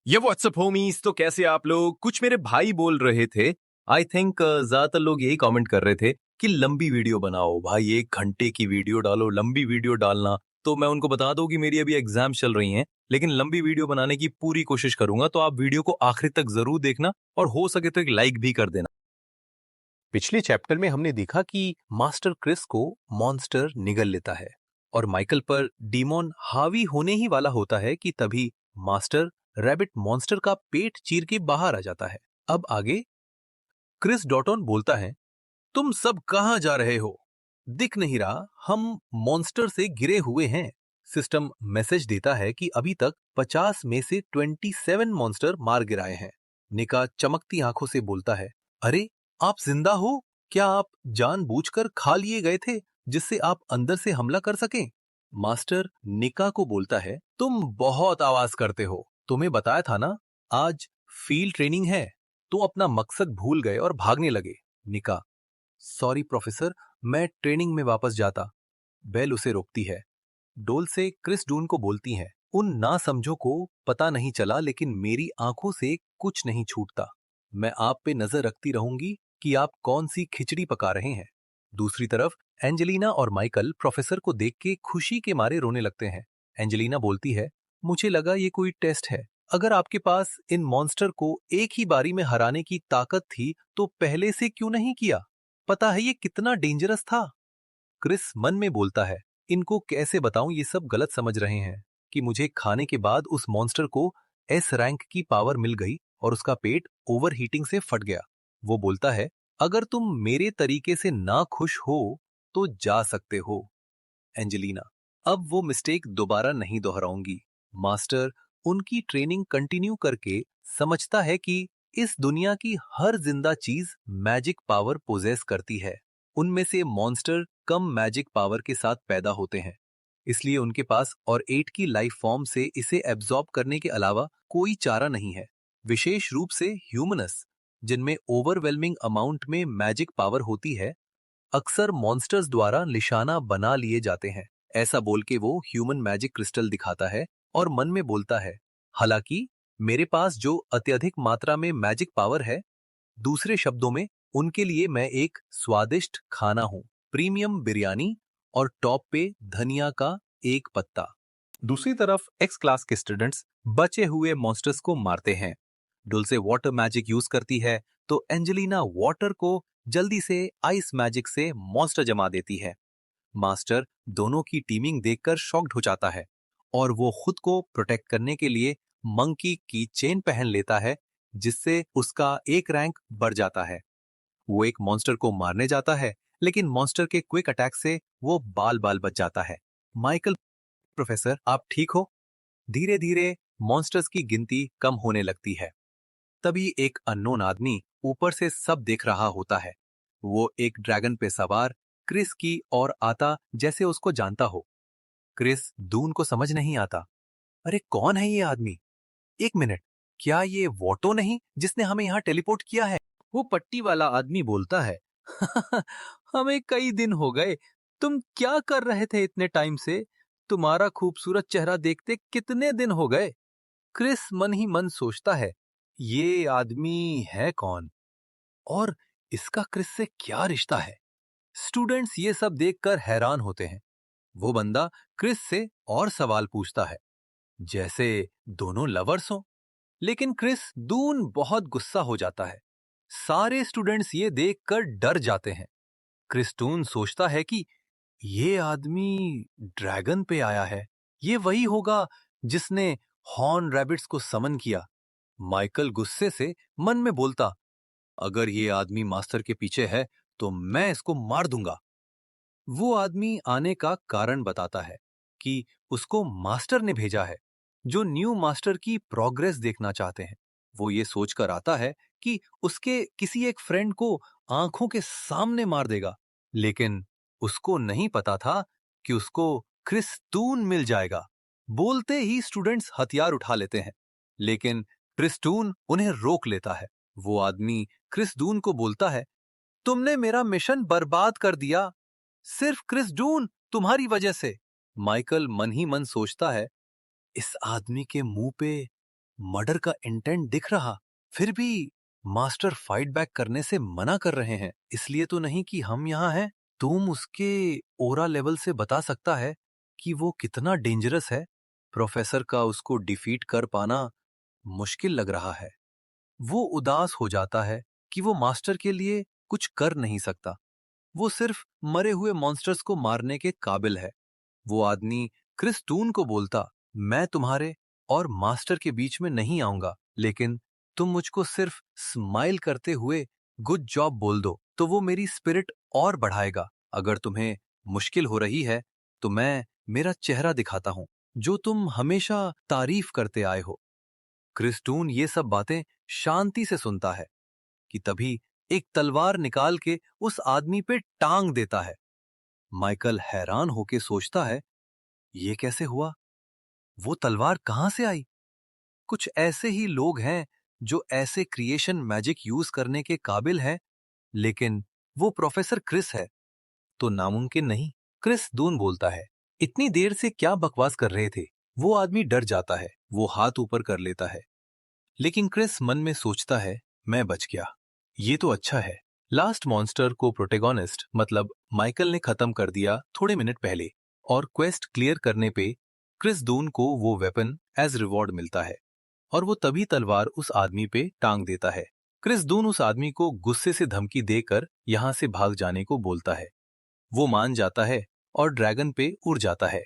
ये WhatsApp homies. तो कैसे आप लोग? कुछ मेरे भाई बोल रहे थे। आई थिंक ज्यादातर लोग यही कमेंट कर रहे थे कि लंबी वीडियो बनाओ भाई, 1 घंटे की वीडियो डालो। लंबी वीडियो डालना तो मैं उनको बता दूं कि मेरी अभी एग्जाम चल रही हैं, लेकिन लंबी वीडियो बनाने की पूरी कोशिश करूंगा। तो आप वीडियो को आखिर तक जरूर देखना और हो सके तो एक लाइक भी कर देना। पिछले चैप्टर में हमने देखा कि मास्टर क्रिस को मॉन्स्टर निगल लेता है और माइकल पर डीमॉन हावी होने ही वाला होता है कि तभी मास्टर रैबिट मॉन्स्टर का पेट चीर के बाहर आ जाता है। अब आगे क्रिस डॉटन बोलता है, तुम सब कहां जा रहे हो? दिख नहीं रहा हम मॉन्स्टर से घिरे हुए हैं। सिस्टम मैसेज देता है कि अभी तक 50 में से 27 मॉन्स्टर मार गिराए हैं। निका चमकती आंखों से बोलता है, अरे आप जिंदा हो? क्या आप जानबूझकर खा लिए गए थे जिससे आप अंदर से हमला कर सकें? मास्टर निका को बोलता है, तुम बहुत आवाज करते हो, तुम्हें बताया था ना आज फील्ड ट्रेनिंग है। तो अपना मकसद भूल गए और भागने लगे। निका, सॉरी प्रोफेसर, मैं ट्रेनिंग में वापस जाता। बेल उसे रोकती है। डोल से क्रिस डून को बोलती हैं, उन नासमझों को पता नहीं चला, लेकिन मेरी आंखों से कुछ नहीं छूटता। मैं आप पे नजर रखती रहूंगी कि आप कौन सी खिचड़ी पका रहे हैं। दूसरी तरफ एंजेलिना और माइकल प्रोफेसर को देख के खुशी के मारे रोने लगते हैं। एंजेलिना बोलती है, मुझे लगा ये कोई टेस्ट है। अगर आपके पास इन मॉन्स्टर को एक ही बारी में हराने की ताकत थी तो पहले से क्यों नहीं किया? पता है ये कितना डेंजरस था। क्रिस मन में बोलता है, इनको कैसे बताऊं, ये सब गलत समझ रहे हैं कि मुझे खाने के बाद उस मॉन्स्टर को एस रैंक की पावर मिल गई और उसका पेट ओवर हीटिंग से फट गया। वो बोलता है, अगर तुम मेरे तरीके से ना खुश हो तो जा सकते हो। एंजेलिना, अब वो मिस्टेक दोबारा नहीं दोहराऊंगी। मास्टर उनकी ट्रेनिंग कंटिन्यू करके समझता है कि इस दुनिया की हर जिंदा चीज मैजिक पावर पोजेस करती है। उनमें से मॉन्स्टर कम मैजिक पावर के साथ पैदा होते हैं, इसलिए उनके पास और 8 की लाइफ फॉर्म से इसे एब्जॉर्ब करने के अलावा कोई चारा नहीं है। विशेष रूप से ह्यूमनस, जिनमें ओवरवेलमिंग अमाउंट में मैजिक पावर होती है, अक्सर मॉन्स्टर्स द्वारा निशाना बना लिए जाते हैं। ऐसा बोल के वो ह्यूमन मैजिक क्रिस्टल दिखाता है और मन में बोलता है, हालांकि मेरे पास जो अत्यधिक मात्रा में मैजिक पावर है, दूसरे शब्दों में उनके लिए मैं एक स्वादिष्ट खाना हूं, प्रीमियम बिरयानी और टॉप पे धनिया का एक पत्ता। दूसरी तरफ एक्स क्लास के स्टूडेंट्स बचे हुए मॉन्स्टर्स को मारते हैं। डुल्से वाटर मैजिक यूज करती है तो एंजेलिना वाटर को जल्दी से आइस मैजिक से मॉन्स्टर जमा देती है। मास्टर दोनों की टीमिंग देखकर शॉक्ड हो जाता है और वो खुद को प्रोटेक्ट करने के लिए मंकी की चेन पहन लेता है, जिससे उसका एक रैंक बढ़ जाता है। वो एक मॉन्स्टर को मारने जाता है, लेकिन मॉन्स्टर के क्विक अटैक से वो बाल बाल बच जाता है। माइकल, प्रोफेसर आप ठीक हो? धीरे धीरे मॉन्स्टर्स की गिनती कम होने लगती है। तभी एक अननोन आदमी ऊपर से सब देख रहा होता है। वो एक ड्रैगन पे सवार क्रिस की ओर आता जैसे उसको जानता हो। क्रिस दून को समझ नहीं आता। अरे कौन है ये आदमी? एक मिनट, क्या ये वोटो नहीं जिसने हमें यहाँ टेलीपोर्ट किया है? वो पट्टी वाला आदमी बोलता है, हमें कई दिन हो गए। तुम क्या कर रहे थे इतने टाइम से? तुम्हारा खूबसूरत चेहरा देखते कितने दिन हो गए। क्रिस मन ही मन सोचता है, ये आदमी है कौन और इसका क्रिस से क्या रिश्ता है? स्टूडेंट्स ये सब देखकर हैरान होते हैं। वो बंदा क्रिस से और सवाल पूछता है, जैसे दोनों लवर्स हों। लेकिन क्रिस दून बहुत गुस्सा हो जाता है। सारे स्टूडेंट्स ये देखकर डर जाते हैं। क्रिस्टून सोचता है कि ये आदमी ड्रैगन पे आया है। ये वही होगा जिसने हॉर्न रैबिट्स को समन किया। माइकल गुस्से से मन में बोलता, अगर ये आदमी मास्टर के पीछे है तो मैं इसको मार दूंगा। वो आदमी आने का कारण बताता है कि उसको मास्टर ने भेजा है, जो न्यू मास्टर की प्रोग्रेस देखना चाहते हैं। वो ये सोचकर आता है कि उसके किसी एक फ्रेंड को आंखों के सामने मार देगा, लेकिन उसको नहीं पता था कि उसको क्रिस्टून मिल जाएगा। बोलते ही स्टूडेंट्स हथियार उठा लेते हैं, लेकिन क्रिस्टून उन्हें रोक लेता है। वो आदमी क्रिस्टून को बोलता है, तुमने मेरा मिशन बर्बाद कर दिया, सिर्फ क्रिस डून तुम्हारी वजह से। माइकल मन ही मन सोचता है, इस आदमी के मुंह पे मर्डर का इंटेंट दिख रहा, फिर भी मास्टर फाइट बैक करने से मना कर रहे हैं। इसलिए तो नहीं कि हम यहाँ हैं। तुम उसके ओरा लेवल से बता सकता है कि वो कितना डेंजरस है। प्रोफेसर का उसको डिफीट कर पाना मुश्किल लग रहा है। वो उदास हो जाता है कि वो मास्टर के लिए कुछ कर नहीं सकता। वो सिर्फ मरे हुए मॉन्स्टर्स को मारने के काबिल है। वो आदमी क्रिस टून को बोलता, मैं तुम्हारे और मास्टर के बीच में नहीं आऊंगा, लेकिन तुम मुझको सिर्फ स्माइल करते हुए गुड जॉब बोल दो तो वो मेरी स्पिरिट और बढ़ाएगा। अगर तुम्हें मुश्किल हो रही है तो मैं मेरा चेहरा दिखाता हूं, जो तुम हमेशा तारीफ करते आए हो। क्रिस टून ये सब बातें शांति से सुनता है कि तभी एक तलवार निकाल के उस आदमी पे टांग देता है। माइकल हैरान होके सोचता है, ये कैसे हुआ? वो तलवार कहां से आई? कुछ ऐसे ही लोग हैं जो ऐसे क्रिएशन मैजिक यूज करने के काबिल हैं, लेकिन वो प्रोफेसर क्रिस है तो नामुमकिन नहीं। क्रिस दून बोलता है, इतनी देर से क्या बकवास कर रहे थे? वो आदमी डर जाता है। वो हाथ ऊपर कर लेता है, लेकिन क्रिस मन में सोचता है, मैं बच गया, ये तो अच्छा है। लास्ट मॉन्स्टर को प्रोटेगोनिस्ट मतलब माइकल ने खत्म कर दिया थोड़े मिनट पहले, और क्वेस्ट क्लियर करने पे क्रिस दून को वो वेपन एज रिवॉर्ड मिलता है और वो तभी तलवार उस आदमी पे टांग देता है। क्रिस दून उस आदमी को गुस्से से धमकी देकर यहाँ से भाग जाने को बोलता है। वो मान जाता है और ड्रैगन पे उड़ जाता है।